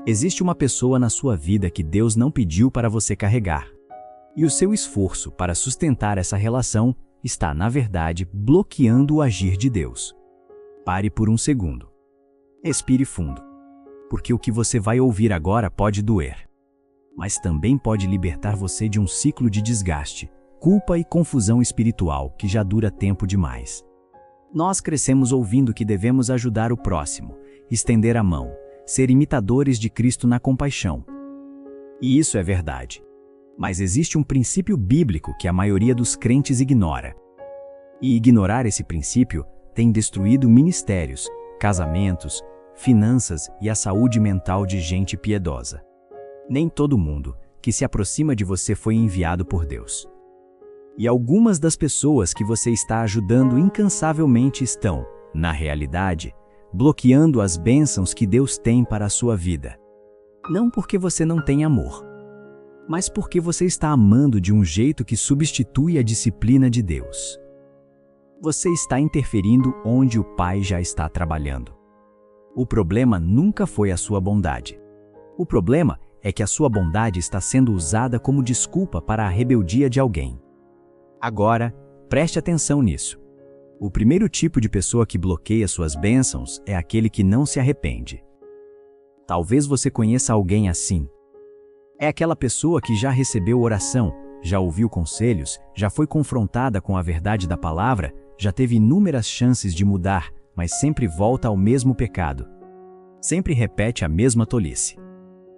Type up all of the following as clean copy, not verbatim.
Existe uma pessoa na sua vida que Deus não pediu para você carregar. E o seu esforço para sustentar essa relação está, na verdade, bloqueando o agir de Deus. Pare por um segundo. Respire fundo. Porque o que você vai ouvir agora pode doer. Mas também pode libertar você de um ciclo de desgaste, culpa e confusão espiritual que já dura tempo demais. Nós crescemos ouvindo que devemos ajudar o próximo, estender a mão, ser imitadores de Cristo na compaixão. E isso é verdade. Mas existe um princípio bíblico que a maioria dos crentes ignora. E ignorar esse princípio tem destruído ministérios, casamentos, finanças e a saúde mental de gente piedosa. Nem todo mundo que se aproxima de você foi enviado por Deus. E algumas das pessoas que você está ajudando incansavelmente estão, na realidade, bloqueando as bênçãos que Deus tem para a sua vida. Não porque você não tem amor, mas porque você está amando de um jeito que substitui a disciplina de Deus. Você está interferindo onde o Pai já está trabalhando. O problema nunca foi a sua bondade. O problema é que a sua bondade está sendo usada como desculpa para a rebeldia de alguém. Agora, preste atenção nisso. O primeiro tipo de pessoa que bloqueia suas bênçãos é aquele que não se arrepende. Talvez você conheça alguém assim. É aquela pessoa que já recebeu oração, já ouviu conselhos, já foi confrontada com a verdade da palavra, já teve inúmeras chances de mudar, mas sempre volta ao mesmo pecado. Sempre repete a mesma tolice.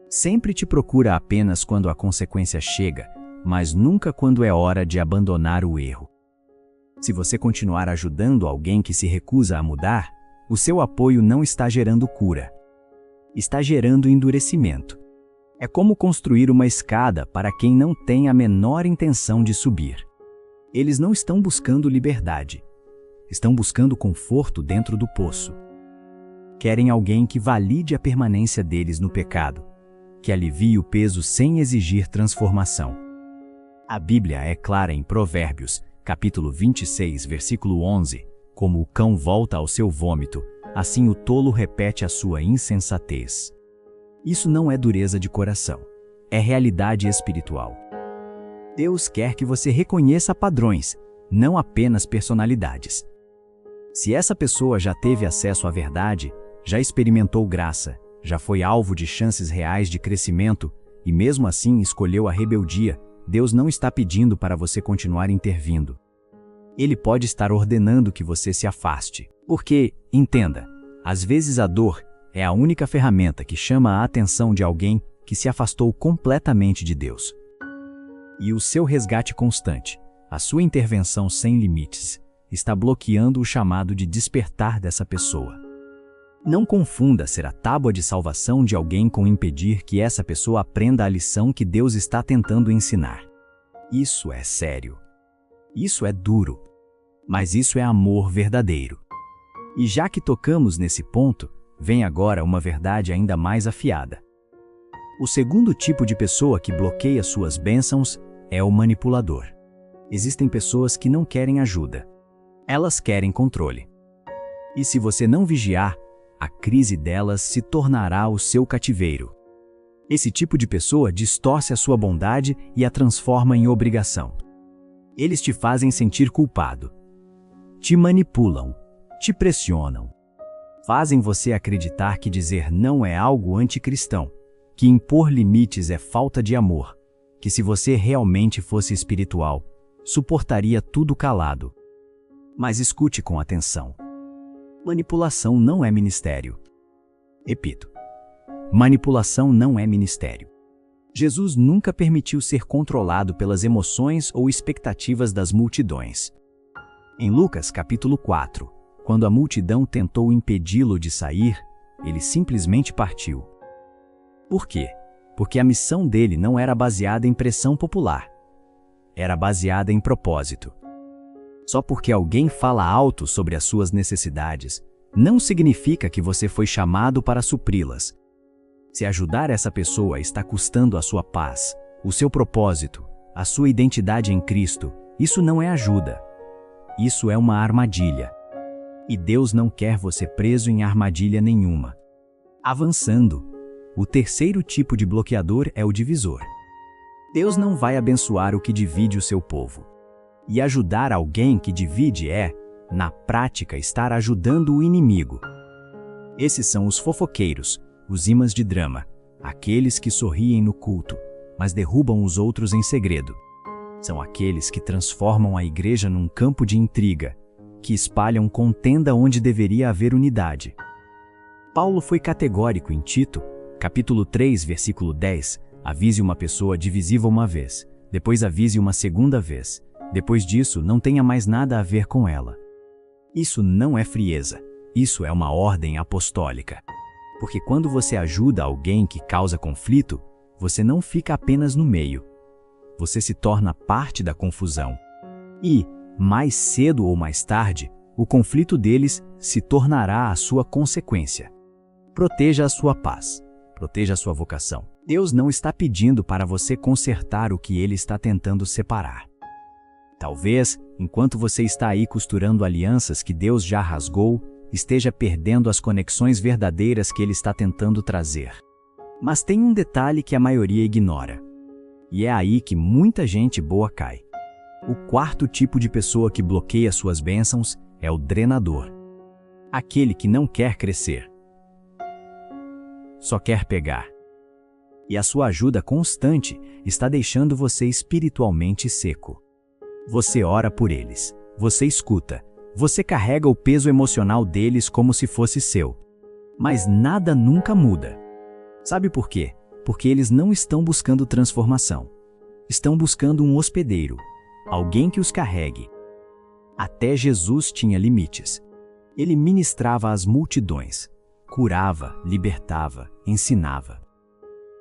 Sempre te procura apenas quando a consequência chega, mas nunca quando é hora de abandonar o erro. Se você continuar ajudando alguém que se recusa a mudar, o seu apoio não está gerando cura. Está gerando endurecimento. É como construir uma escada para quem não tem a menor intenção de subir. Eles não estão buscando liberdade. Estão buscando conforto dentro do poço. Querem alguém que valide a permanência deles no pecado, que alivie o peso sem exigir transformação. A Bíblia é clara em Provérbios, capítulo 26, versículo 11, como o cão volta ao seu vômito, assim o tolo repete a sua insensatez. Isso não é dureza de coração, é realidade espiritual. Deus quer que você reconheça padrões, não apenas personalidades. Se essa pessoa já teve acesso à verdade, já experimentou graça, já foi alvo de chances reais de crescimento e mesmo assim escolheu a rebeldia, Deus não está pedindo para você continuar intervindo. Ele pode estar ordenando que você se afaste. Porque, entenda, às vezes a dor é a única ferramenta que chama a atenção de alguém que se afastou completamente de Deus. E o seu resgate constante, a sua intervenção sem limites, está bloqueando o chamado de despertar dessa pessoa. Não confunda ser a tábua de salvação de alguém com impedir que essa pessoa aprenda a lição que Deus está tentando ensinar. Isso é sério. Isso é duro. Mas isso é amor verdadeiro. E já que tocamos nesse ponto, vem agora uma verdade ainda mais afiada. O segundo tipo de pessoa que bloqueia suas bênçãos é o manipulador. Existem pessoas que não querem ajuda. Elas querem controle. E se você não vigiar, a crise delas se tornará o seu cativeiro. Esse tipo de pessoa distorce a sua bondade e a transforma em obrigação. Eles te fazem sentir culpado. Te manipulam, te pressionam. Fazem você acreditar que dizer não é algo anticristão, que impor limites é falta de amor, que se você realmente fosse espiritual, suportaria tudo calado. Mas escute com atenção. Manipulação não é ministério. Repito, manipulação não é ministério. Jesus nunca permitiu ser controlado pelas emoções ou expectativas das multidões. Em Lucas capítulo 4, quando a multidão tentou impedi-lo de sair, ele simplesmente partiu. Por quê? Porque a missão dele não era baseada em pressão popular. Era baseada em propósito. Só porque alguém fala alto sobre as suas necessidades, não significa que você foi chamado para supri-las. Se ajudar essa pessoa está custando a sua paz, o seu propósito, a sua identidade em Cristo, isso não é ajuda. Isso é uma armadilha. E Deus não quer você preso em armadilha nenhuma. Avançando, O terceiro tipo de bloqueador é o divisor. Deus não vai abençoar o que divide o seu povo. E ajudar alguém que divide é, na prática, estar ajudando o inimigo. Esses são os fofoqueiros, os imãs de drama, aqueles que sorriem no culto, mas derrubam os outros em segredo. São aqueles que transformam a igreja num campo de intriga, que espalham contenda onde deveria haver unidade. Paulo foi categórico em Tito, capítulo 3, versículo 10, avise uma pessoa divisiva uma vez, depois avise uma segunda vez, depois disso não tenha mais nada a ver com ela. Isso não é frieza, isso é uma ordem apostólica. Porque quando você ajuda alguém que causa conflito, você não fica apenas no meio. Você se torna parte da confusão. E, mais cedo ou mais tarde, o conflito deles se tornará a sua consequência. Proteja a sua paz. Proteja a sua vocação. Deus não está pedindo para você consertar o que Ele está tentando separar. Talvez, enquanto você está aí costurando alianças que Deus já rasgou, esteja perdendo as conexões verdadeiras que Ele está tentando trazer. Mas tem um detalhe que a maioria ignora. E é aí que muita gente boa cai. O quarto tipo de pessoa que bloqueia suas bênçãos é o drenador. Aquele que não quer crescer. Só quer pegar. E a sua ajuda constante está deixando você espiritualmente seco. Você ora por eles, você escuta, você carrega o peso emocional deles como se fosse seu. Mas nada nunca muda. Sabe por quê? Porque eles não estão buscando transformação. Estão buscando um hospedeiro, alguém que os carregue. Até Jesus tinha limites. Ele ministrava às multidões, curava, libertava, ensinava.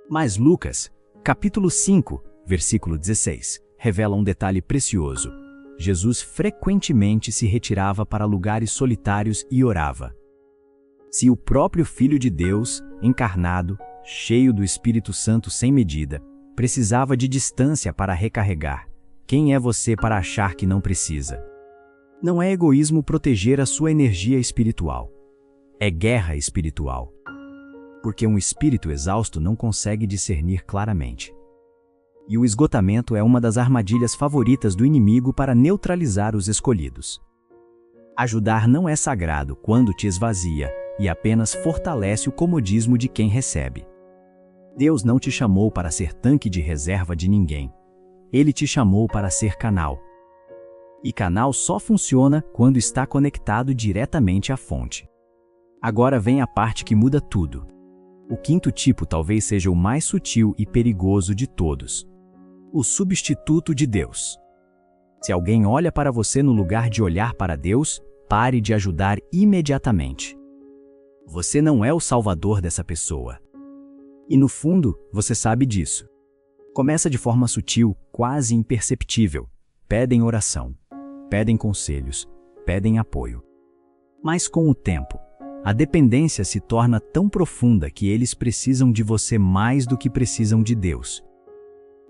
Mas Lucas, capítulo 5, versículo 16, revela um detalhe precioso. Jesus frequentemente se retirava para lugares solitários e orava. Se o próprio Filho de Deus, encarnado, cheio do Espírito Santo sem medida, precisava de distância para recarregar, quem é você para achar que não precisa? Não é egoísmo proteger a sua energia espiritual. É guerra espiritual. Porque um espírito exausto não consegue discernir claramente. E o esgotamento é uma das armadilhas favoritas do inimigo para neutralizar os escolhidos. Ajudar não é sagrado quando te esvazia e apenas fortalece o comodismo de quem recebe. Deus não te chamou para ser tanque de reserva de ninguém. Ele te chamou para ser canal. E canal só funciona quando está conectado diretamente à fonte. Agora vem a parte que muda tudo. O quinto tipo talvez seja o mais sutil e perigoso de todos. O substituto de Deus. Se alguém olha para você no lugar de olhar para Deus, pare de ajudar imediatamente. Você não é o salvador dessa pessoa. E no fundo, você sabe disso. Começa de forma sutil, quase imperceptível. Pedem oração, pedem conselhos, pedem apoio. Mas com o tempo, a dependência se torna tão profunda que eles precisam de você mais do que precisam de Deus.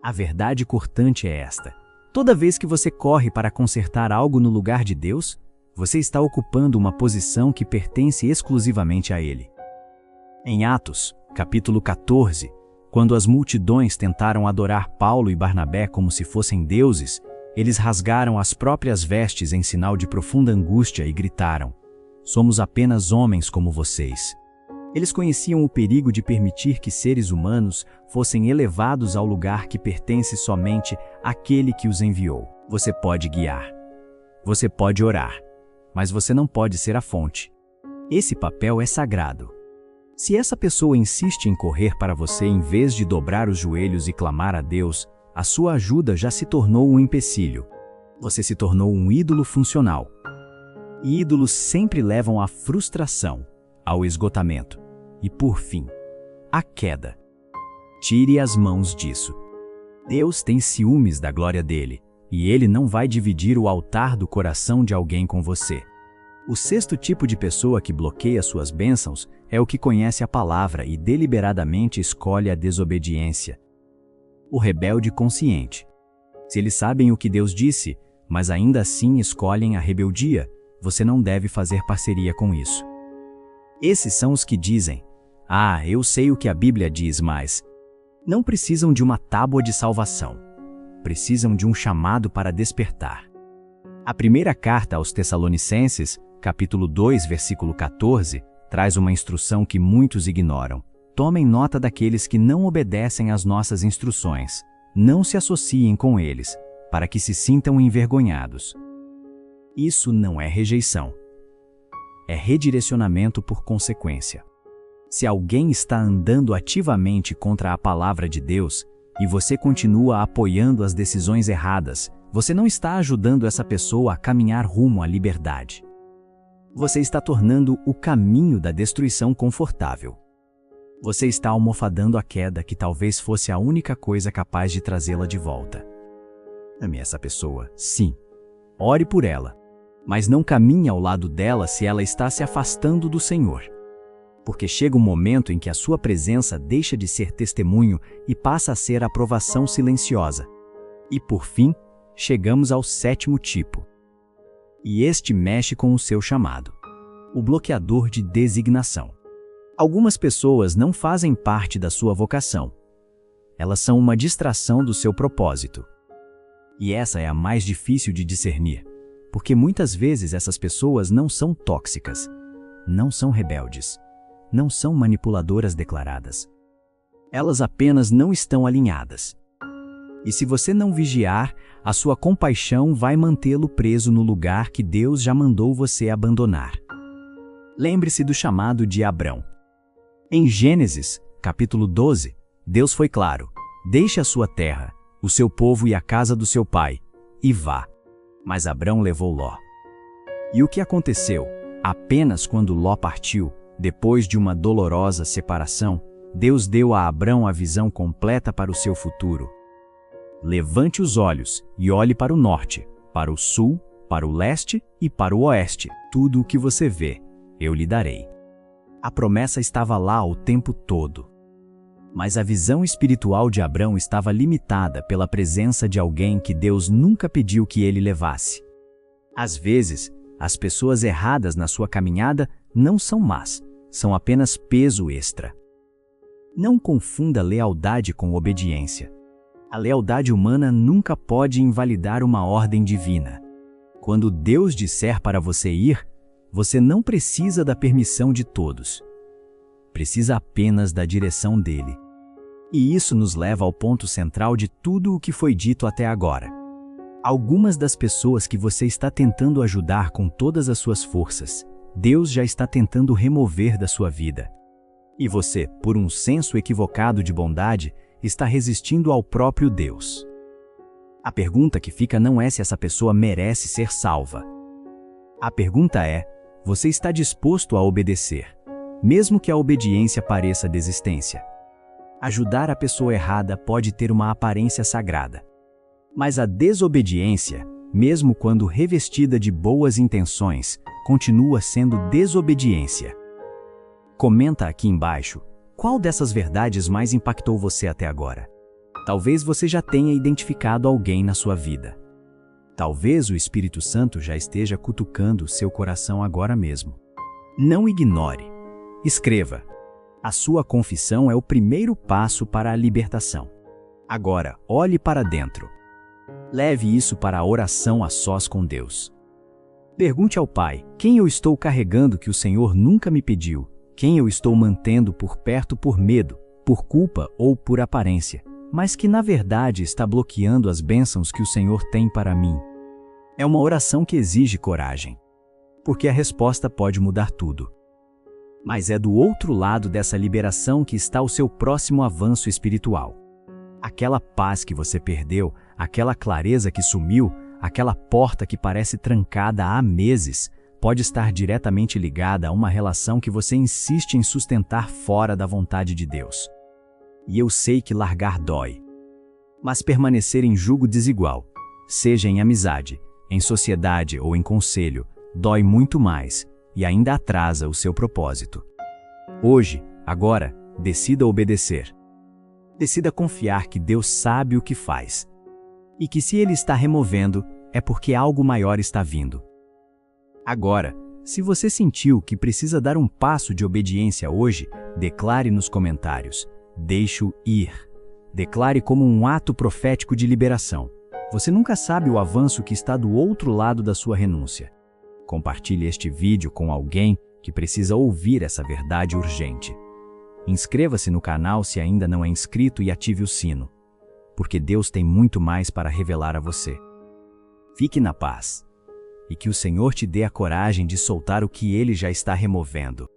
A verdade cortante é esta. Toda vez que você corre para consertar algo no lugar de Deus, você está ocupando uma posição que pertence exclusivamente a Ele. Em Atos, capítulo 14, quando as multidões tentaram adorar Paulo e Barnabé como se fossem deuses, eles rasgaram as próprias vestes em sinal de profunda angústia e gritaram: "Somos apenas homens como vocês." Eles conheciam o perigo de permitir que seres humanos fossem elevados ao lugar que pertence somente àquele que os enviou. Você pode guiar, você pode orar, mas você não pode ser a fonte. Esse papel é sagrado. Se essa pessoa insiste em correr para você em vez de dobrar os joelhos e clamar a Deus, a sua ajuda já se tornou um empecilho. Você se tornou um ídolo funcional. E ídolos sempre levam à frustração, ao esgotamento e, por fim, à queda. Tire as mãos disso. Deus tem ciúmes da glória dele, e ele não vai dividir o altar do coração de alguém com você. O sexto tipo de pessoa que bloqueia suas bênçãos é o que conhece a palavra e deliberadamente escolhe a desobediência. O rebelde consciente. Se eles sabem o que Deus disse, mas ainda assim escolhem a rebeldia, você não deve fazer parceria com isso. Esses são os que dizem: Ah, eu sei o que a Bíblia diz, mas não precisam de uma tábua de salvação. Precisam de um chamado para despertar. A primeira carta aos Tessalonicenses, capítulo 2, versículo 14, traz uma instrução que muitos ignoram. Tomem nota daqueles que não obedecem às nossas instruções. Não se associem com eles, para que se sintam envergonhados. Isso não é rejeição. É redirecionamento por consequência. Se alguém está andando ativamente contra a palavra de Deus e você continua apoiando as decisões erradas, você não está ajudando essa pessoa a caminhar rumo à liberdade. Você está tornando o caminho da destruição confortável. Você está almofadando a queda que talvez fosse a única coisa capaz de trazê-la de volta. Ame essa pessoa, sim. Ore por ela, mas não caminhe ao lado dela se ela está se afastando do Senhor. Porque chega um momento em que a sua presença deixa de ser testemunho e passa a ser aprovação silenciosa. E por fim, chegamos ao sétimo tipo. E este mexe com o seu chamado. O bloqueador de designação. Algumas pessoas não fazem parte da sua vocação. Elas são uma distração do seu propósito. E essa é a mais difícil de discernir, porque muitas vezes essas pessoas não são tóxicas, não são rebeldes, não são manipuladoras declaradas. Elas apenas não estão alinhadas. E se você não vigiar, a sua compaixão vai mantê-lo preso no lugar que Deus já mandou você abandonar. Lembre-se do chamado de Abrão. Em Gênesis, capítulo 12, Deus foi claro: deixe a sua terra, o seu povo e a casa do seu pai, e vá. Mas Abrão levou Ló. E o que aconteceu? Apenas quando Ló partiu, depois de uma dolorosa separação, Deus deu a Abrão a visão completa para o seu futuro. Levante os olhos e olhe para o norte, para o sul, para o leste e para o oeste. Tudo o que você vê, eu lhe darei. A promessa estava lá o tempo todo. Mas a visão espiritual de Abrão estava limitada pela presença de alguém que Deus nunca pediu que ele levasse. Às vezes, as pessoas erradas na sua caminhada não são más, são apenas peso extra. Não confunda lealdade com obediência. A lealdade humana nunca pode invalidar uma ordem divina. Quando Deus disser para você ir, você não precisa da permissão de todos. Precisa apenas da direção dele. E isso nos leva ao ponto central de tudo o que foi dito até agora. Algumas das pessoas que você está tentando ajudar com todas as suas forças, Deus já está tentando remover da sua vida. E você, por um senso equivocado de bondade, está resistindo ao próprio Deus. A pergunta que fica não é se essa pessoa merece ser salva. A pergunta é: você está disposto a obedecer, mesmo que a obediência pareça desistência? Ajudar a pessoa errada pode ter uma aparência sagrada. Mas a desobediência, mesmo quando revestida de boas intenções, continua sendo desobediência. Comenta aqui embaixo qual dessas verdades mais impactou você até agora. Talvez você já tenha identificado alguém na sua vida. Talvez o Espírito Santo já esteja cutucando seu coração agora mesmo. Não ignore. Escreva. A sua confissão é o primeiro passo para a libertação. Agora, olhe para dentro. Leve isso para a oração a sós com Deus. Pergunte ao Pai: quem eu estou carregando que o Senhor nunca me pediu? Quem eu estou mantendo por perto por medo, por culpa ou por aparência, mas que na verdade está bloqueando as bênçãos que o Senhor tem para mim? É uma oração que exige coragem, porque a resposta pode mudar tudo. Mas é do outro lado dessa liberação que está o seu próximo avanço espiritual. Aquela paz que você perdeu, aquela clareza que sumiu, aquela porta que parece trancada há meses, pode estar diretamente ligada a uma relação que você insiste em sustentar fora da vontade de Deus. E eu sei que largar dói. Mas permanecer em jugo desigual, seja em amizade, em sociedade ou em conselho, dói muito mais e ainda atrasa o seu propósito. Hoje, agora, decida obedecer. Decida confiar que Deus sabe o que faz. E que se Ele está removendo, é porque algo maior está vindo. Agora, Se você sentiu que precisa dar um passo de obediência hoje, declare nos comentários: deixo ir. Declare como um ato profético de liberação. Você nunca sabe o avanço que está do outro lado da sua renúncia. Compartilhe este vídeo com alguém que precisa ouvir essa verdade urgente. Inscreva-se no canal se ainda não é inscrito e ative o sino, porque Deus tem muito mais para revelar a você. Fique na paz e que o Senhor te dê a coragem de soltar o que Ele já está removendo.